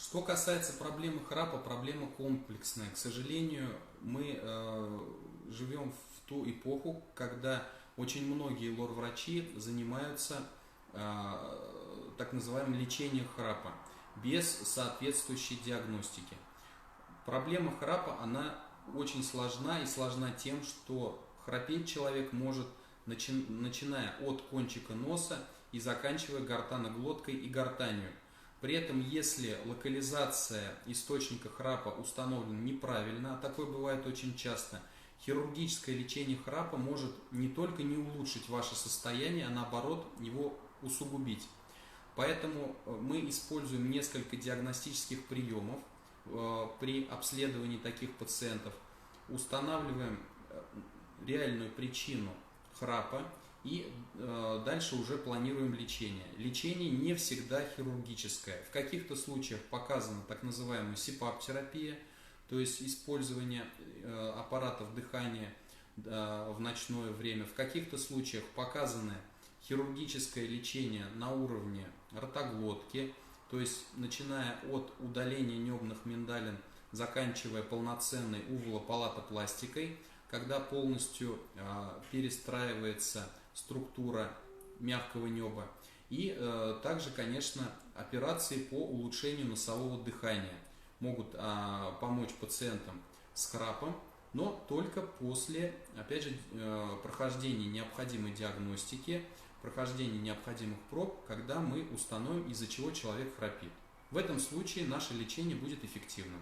Что касается проблемы храпа, проблема комплексная. К сожалению, мы живем в ту эпоху, когда очень многие лор-врачи занимаются так называемым лечением храпа без соответствующей диагностики. Проблема храпа, она очень сложна и сложна тем, что храпеть человек может, начиная от кончика носа и заканчивая гортаноглоткой и гортанью. При этом, если локализация источника храпа установлена неправильно, а такое бывает очень часто, хирургическое лечение храпа может не только не улучшить ваше состояние, а наоборот его усугубить. Поэтому мы используем несколько диагностических приемов при обследовании таких пациентов, устанавливаем реальную причину храпа и дальше уже планируем лечение. Лечение не всегда хирургическое. В каких-то случаях показана так называемая СИПАП-терапия, то есть использование аппаратов дыхания в ночное время. В каких-то случаях показано хирургическое лечение на уровне ротоглотки, то есть начиная от удаления небных миндалин, заканчивая полноценной увулопалатопластикой, когда полностью перестраивается структура мягкого неба. И также, конечно, операции по улучшению носового дыхания могут помочь пациентам с храпом, но только после, опять же, прохождения необходимой диагностики, прохождения необходимых проб, когда мы установим, из-за чего человек храпит. В этом случае наше лечение будет эффективным.